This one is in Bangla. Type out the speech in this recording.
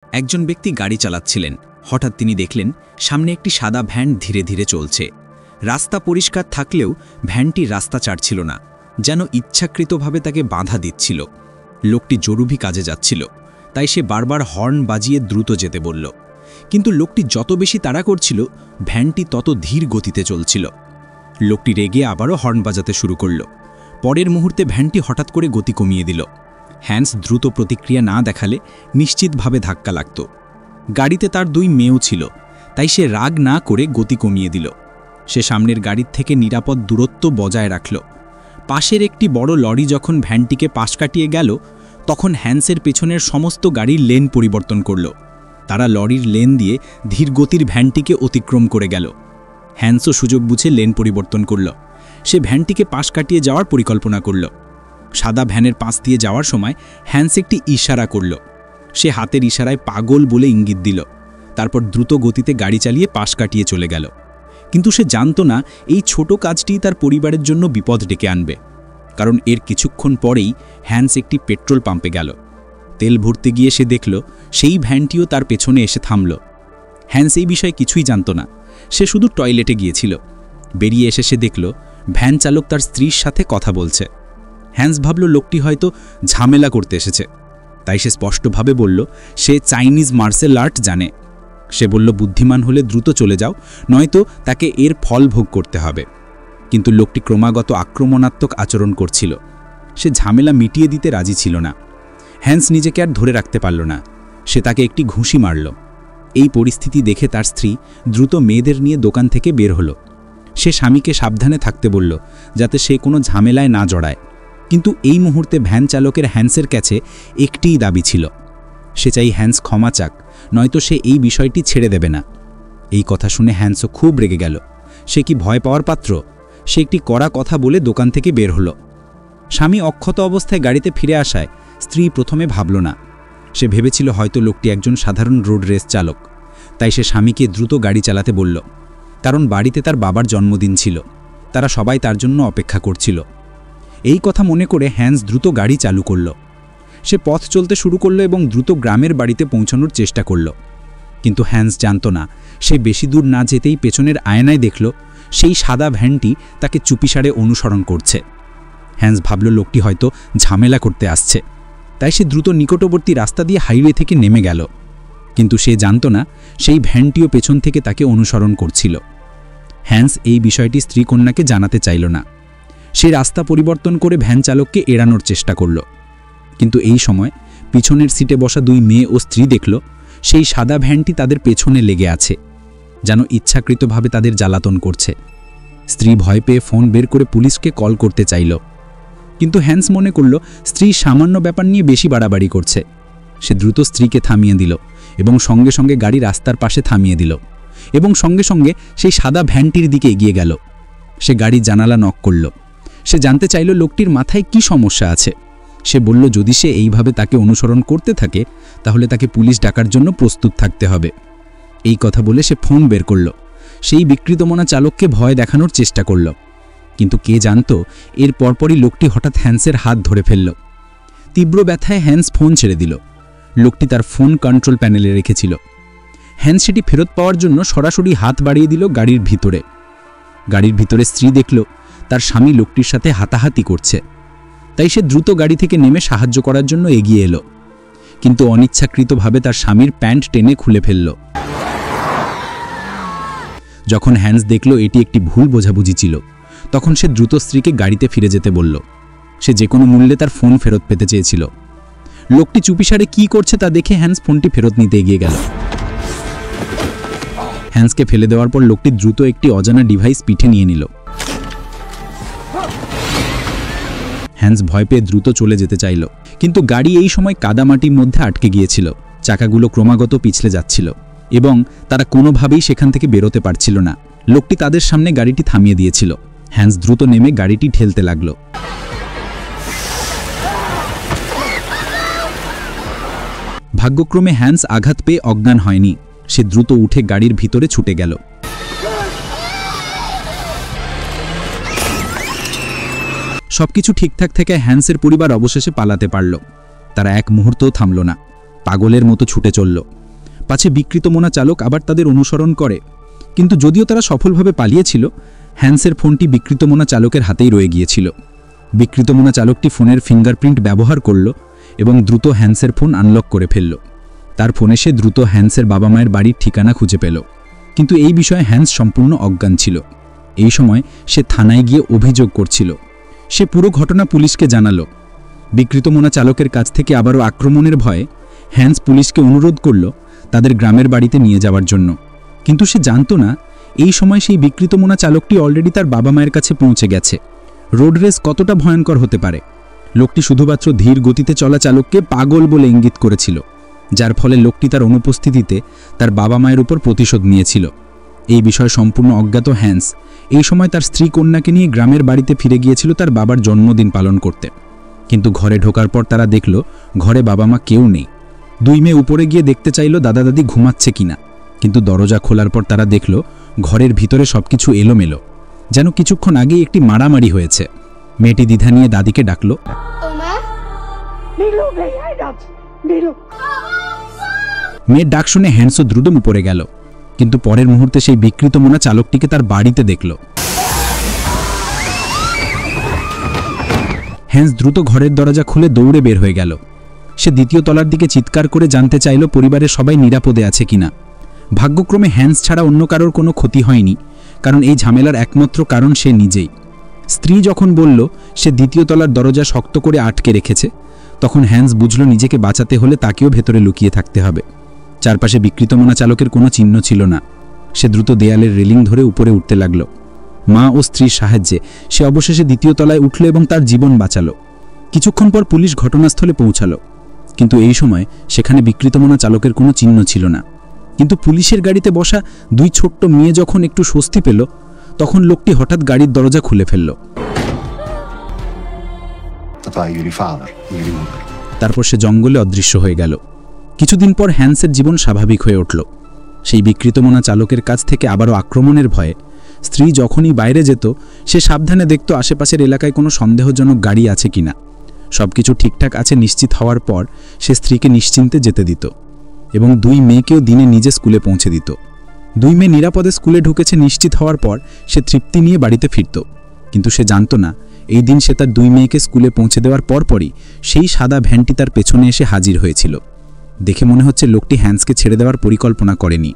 একজন ব্যক্তি গাড়ি চালাচ্ছিলেন। হঠাৎ তিনি দেখলেন সামনে একটি সাদা ভ্যান ধীরে ধীরে চলছে। রাস্তা পরিষ্কার থাকলেও ভ্যানটি রাস্তা ছাড়ছিল না, যেন ইচ্ছাকৃতভাবে তাকে বাধা দিচ্ছিল। লোকটি জরুরি কাজে যাচ্ছিল, তাই সে বারবার হর্ন বাজিয়ে দ্রুত যেতে বলল। কিন্তু লোকটি যত বেশি তাড়া করছিল, ভ্যানটি তত ধীর গতিতে চলছিল। লোকটি রেগে আবারও হর্ন বাজাতে শুরু করল। পরের মুহূর্তে ভ্যানটি হঠাৎ করে গতি কমিয়ে দিল। হ্যান্স দ্রুত প্রতিক্রিয়া না দেখালে নিশ্চিতভাবে ধাক্কা লাগত। গাড়িতে তার 2 মেয়েও ছিল, তাই সে রাগ না করে গতি কমিয়ে দিল। সে সামনের গাড়ির থেকে নিরাপদ দূরত্ব বজায় রাখল। পাশের একটি বড় লরি যখন ভ্যানটিকে পাশ কাটিয়ে গেল, তখন হ্যান্সের পেছনের সমস্ত গাড়ির লেন পরিবর্তন করল। তারা লরির লেন দিয়ে ধীরগতির ভ্যানটিকে অতিক্রম করে গেল। হ্যান্সও সুযোগ বুঝে লেন পরিবর্তন করল। সে ভ্যানটিকে পাশ কাটিয়ে যাওয়ার পরিকল্পনা করল। সাদা ভ্যানের পাশ দিয়ে যাওয়ার সময় হ্যান্স একটি ইশারা করল। সে হাতের ইশারায় পাগল বলে ইঙ্গিত দিল। তারপর দ্রুত গতিতে গাড়ি চালিয়ে পাশ কাটিয়ে চলে গেল। কিন্তু সে জানত না এই ছোট কাজটি তার পরিবারের জন্য বিপদ ডেকে আনবে। কারণ এর কিছুক্ষণ পরেই হ্যান্স একটি পেট্রোল পাম্পে গেল। তেল ভরতে গিয়ে সে দেখল সেই ভ্যানটিও তার পেছনে এসে থামল। হ্যান্স এই বিষয়ে কিছুই জানত না। সে শুধু টয়লেটে গিয়েছিল। বেরিয়ে এসে সে দেখল ভ্যান চালক তার স্ত্রীর সাথে কথা বলছে। হ্যান্স ভাবল লোকটি হয়তো ঝামেলা করতে এসেছে, তাই সে স্পষ্টভাবে বলল সে চাইনিজ মার্শাল আর্ট জানে। সে বলল বুদ্ধিমান হলে দ্রুত চলে যাও, নয়তো তাকে এর ফল ভোগ করতে হবে। কিন্তু লোকটি ক্রমাগত আক্রমণাত্মক আচরণ করছিল। সে ঝামেলা মিটিয়ে দিতে রাজি ছিল না। হ্যান্স নিজেকে আর ধরে রাখতে পারল না। সে তাকে একটি ঘুষি মারল। এই পরিস্থিতি দেখে তার স্ত্রী দ্রুত মেয়েদের নিয়ে দোকান থেকে বের হলো। সে স্বামীকে সাবধানে থাকতে বলল, যাতে সে কোনো ঝামেলায় না জড়ায়। কিন্তু এই মুহূর্তে ভ্যান চালকের হ্যান্সের কাছে একটিই দাবি ছিল। সে চাই হ্যান্স ক্ষমা চাক, নয়তো সে এই বিষয়টি ছেড়ে দেবে না। এই কথা শুনে হ্যান্সও খুব রেগে গেল। সে কি ভয় পাওয়ার পাত্র? সে একটি কড়া কথা বলে দোকান থেকে বের হলো। স্বামী অক্ষত অবস্থায় গাড়িতে ফিরে আসায় স্ত্রী প্রথমে ভাবল না। সে ভেবেছিল হয়তো লোকটি একজন সাধারণ রোড রেস চালক। তাই সে স্বামীকে দ্রুত গাড়ি চালাতে বলল, কারণ বাড়িতে তার বাবার জন্মদিন ছিল। তারা সবাই তার জন্য অপেক্ষা করছিল। এই কথা মনে করে হ্যান্স দ্রুত গাড়ি চালু করল। সে পথ চলতে শুরু করল এবং দ্রুত গ্রামের বাড়িতে পৌঁছানোর চেষ্টা করল। কিন্তু হ্যান্স জানত না, সে বেশি দূর না যেতেই পেছনের আয়নায় দেখল সেই সাদা ভ্যানটি তাকে চুপিসারে অনুসরণ করছে। হ্যান্স ভাবল লোকটি হয়তো ঝামেলা করতে আসছে, তাই সে দ্রুত নিকটবর্তী রাস্তা দিয়ে হাইওয়ে থেকে নেমে গেল। কিন্তু সে জানত না সেই ভ্যানটিও পেছন থেকে তাকে অনুসরণ করছিল। হ্যান্স এই বিষয়টি স্ত্রী কন্যাকে জানাতে চাইল না। সে রাস্তা পরিবর্তন করে ভ্যান চালককে এড়ানোর চেষ্টা করল। কিন্তু এই সময় পিছনের সিটে বসা 2 মেয়ে ও স্ত্রী দেখল সেই সাদা ভ্যানটি তাদের পেছনে লেগে আছে, যেন ইচ্ছাকৃতভাবে তাদের জ্বালাতন করছে। স্ত্রী ভয় পেয়ে ফোন বের করে পুলিশকে কল করতে চাইল। কিন্তু হ্যান্স মনে করল স্ত্রী সামান্য ব্যাপার নিয়ে বেশি বাড়াবাড়ি করছে। সে দ্রুত স্ত্রীকে থামিয়ে দিল এবং সঙ্গে সঙ্গে গাড়ি রাস্তার পাশে থামিয়ে দিল এবং সঙ্গে সঙ্গে সেই সাদা ভ্যানটির দিকে এগিয়ে গেল। সে গাড়ির জানালা নক করল। সে জানতে চাইল লোকটির মাথায় কি সমস্যা আছে। সে বলল যদি সে এইভাবে তাকে অনুসরণ করতে থাকে, তাহলে তাকে পুলিশ ডাকার জন্য প্রস্তুত থাকতে হবে। এই কথা বলে সে ফোন বের করল। সেই বিকৃতমনা চালককে ভয় দেখানোর চেষ্টা করল। কিন্তু কে জানত এর পরপরই লোকটি হঠাৎ হ্যান্সের হাত ধরে ফেলল। তীব্র ব্যথায় হ্যান্স ফোন ছেড়ে দিল। লোকটি তার ফোন কন্ট্রোল প্যানেলে রেখেছিল। হ্যান্স সেটি ফেরত পাওয়ার জন্য সরাসরি হাত বাড়িয়ে দিল গাড়ির ভিতরে। গাড়ির ভিতরে স্ত্রী দেখল তার স্বামী লোকটির সাথে হাতাহাতি করছে। তাই সে দ্রুত গাড়ি থেকে নেমে সাহায্য করার জন্য এগিয়ে এলো। কিন্তু অনিচ্ছাকৃতভাবে তার স্বামীর প্যান্ট টেনে খুলে ফেলল। যখন হ্যান্স দেখল এটি একটি ভুল বোঝাবুঝি ছিল, তখন সে দ্রুত স্ত্রীকে গাড়িতে ফিরে যেতে বলল। সে যে কোনো মূল্যে তার ফোন ফেরত পেতে চেয়েছিল। লোকটি চুপিসারে কি করছে তা দেখে হ্যান্স ফোনটি ফেরত নিতে এগিয়ে গেল। হ্যান্সকে ফেলে দেওয়ার পর লোকটি দ্রুত একটি অজানা ডিভাইস পিঠে নিয়ে নিল। হ্যান্স ভয় পেয়ে দ্রুত চলে যেতে চাইল, কিন্তু গাড়ি এই সময় কাদামাটির মধ্যে আটকে গিয়েছিল। চাকাগুলো ক্রমাগত পিছলে যাচ্ছিল এবং তারা কোনোভাবেই সেখান থেকে বেরোতে পারছিল না। লোকটি তাদের সামনে গাড়িটি থামিয়ে দিয়েছিল। হ্যান্স দ্রুত নেমে গাড়িটি ঠেলতে লাগল। ভাগ্যক্রমে হ্যান্স আঘাত পেয়ে অজ্ঞান হয়নি। সে দ্রুত উঠে গাড়ির ভিতরে ছুটে গেল। সবকিছু ঠিকঠাক থেকে হ্যান্সের পরিবার অবশেষে পালাতে পারল। তারা এক মুহূর্তও থামল না। পাগলের মতো ছুটে চলল। পাছে বিকৃত মনা চালক আবার তাদের অনুসরণ করে। কিন্তু যদিও তারা সফলভাবে পালিয়েছিল, হ্যান্সের ফোনটি বিকৃত মনা চালকের হাতেই রয়ে গিয়েছিল। বিকৃত মনা চালকটি ফোনের ফিঙ্গারপ্রিন্ট ব্যবহার করল এবং দ্রুত হ্যান্সের ফোন আনলক করে ফেলল। তার ফোনে সে দ্রুত হ্যান্সের বাবা মায়ের বাড়ির ঠিকানা খুঁজে পেল। কিন্তু এই বিষয়ে হ্যান্স সম্পূর্ণ অজ্ঞান ছিল। এই সময় সে থানায় গিয়ে অভিযোগ করছিল। সে পুরো ঘটনা পুলিশকে জানালো। বিকৃত মনা চালকের কাছ থেকে আবারও আক্রমণের ভয়ে হ্যান্স পুলিশকে অনুরোধ করল তাদের গ্রামের বাড়িতে নিয়ে যাওয়ার জন্য। কিন্তু সে জানত না এই সময় সেই বিকৃত মনা চালকটি অলরেডি তার বাবা মায়ের কাছে পৌঁছে গেছে। রোড রেস কতটা ভয়ঙ্কর হতে পারে। লোকটি শুধুমাত্র ধীর গতিতে চলা চালককে পাগল বলে ইঙ্গিত করেছিল, যার ফলে লোকটি তার অনুপস্থিতিতে তার বাবা মায়ের উপর প্রতিশোধ নিয়েছিল। এই বিষয়ে সম্পূর্ণ অজ্ঞাত হ্যান্স এই সময় তার স্ত্রী কন্যাকে নিয়ে গ্রামের বাড়িতে ফিরে গিয়েছিল তার বাবার জন্মদিন পালন করতে। কিন্তু ঘরে ঢোকার পর তারা দেখল ঘরে বাবা মা কেউ নেই। দুই মেয়ে উপরে গিয়ে দেখতে চাইল দাদা দাদি ঘুমাচ্ছে কিনা, কিন্তু দরজা খোলার পর তারা দেখল ঘরের ভিতরে সবকিছু এলোমেলো, যেন কিছুক্ষণ আগেই একটি মারামারি হয়েছে। মেয়েটি দ্বিধা নিয়ে দাদিকে ডাকল। মেয়ের ডাক শুনে হ্যান্সও দ্রুত উপরে গেল, কিন্তু পরের মুহূর্তে সেই বিকৃত মনা চালকটিকে তার বাড়িতে দেখল। হ্যান্স দ্রুত ঘরের দরজা খুলে দৌড়ে বের হয়ে গেল। সে দ্বিতীয় তলার দিকে চিৎকার করে জানতে চাইল পরিবারের সবাই নিরাপদে আছে কিনা। ভাগ্যক্রমে হ্যান্স ছাড়া অন্য কারোর কোনো ক্ষতি হয়নি, কারণ এই ঝামেলার একমাত্র কারণ সে নিজেই। স্ত্রী যখন বলল সে দ্বিতীয় তলার দরজা শক্ত করে আটকে রেখেছে, তখন হ্যান্স বুঝল নিজেকে বাঁচাতে হলে তাকেও ভেতরে লুকিয়ে থাকতে হবে। চারপাশে বিকৃত মনা চালকের কোনো চিহ্ন ছিল না। সে দ্রুত দেয়ালের রেলিং ধরে উপরে উঠতে লাগল। মা ও স্ত্রীর সাহায্যে সে অবশেষে দ্বিতীয় তলায় উঠল এবং তার জীবন বাঁচাল। কিছুক্ষণ পর পুলিশ ঘটনাস্থলে পৌঁছালো, কিন্তু এই সময় সেখানে বিকৃত মনা চালকের কোনো চিহ্ন ছিল না। কিন্তু পুলিশের গাড়িতে বসা দুই ছোট্ট মেয়ে যখন একটু স্বস্তি পেল, তখন লোকটি হঠাৎ গাড়ির দরজা খুলে ফেলল। তারপর সে জঙ্গলে অদৃশ্য হয়ে গেল। কিছুদিন পর হ্যান্সের জীবন স্বাভাবিক হয়ে উঠল। সেই বিকৃত মনা চালকের কাছ থেকে আবারও আক্রমণের ভয়ে স্ত্রী যখনই বাইরে যেত, সে সাবধানে দেখত আশেপাশের এলাকায় কোনো সন্দেহজনক গাড়ি আছে কিনা। সবকিছু ঠিকঠাক আছে নিশ্চিত হওয়ার পর সে স্ত্রীকে নিশ্চিন্তে যেতে দিত এবং দুই মেয়েকেও দিনে নিজে স্কুলে পৌঁছে দিত। দুই মেয়ে নিরাপদে স্কুলে ঢুকেছে নিশ্চিত হওয়ার পর সে তৃপ্তি নিয়ে বাড়িতে ফিরত। কিন্তু সে জানত না এই দিন সে তার দুই মেয়েকে স্কুলে পৌঁছে দেওয়ার পরপরই সেই সাদা ভ্যানটি তার পেছনে এসে হাজির হয়েছিল। দেখে মনে হচ্ছে লোকটি হ্যান্সকে ছেড়ে দেওয়ার পরিকল্পনা করেনি।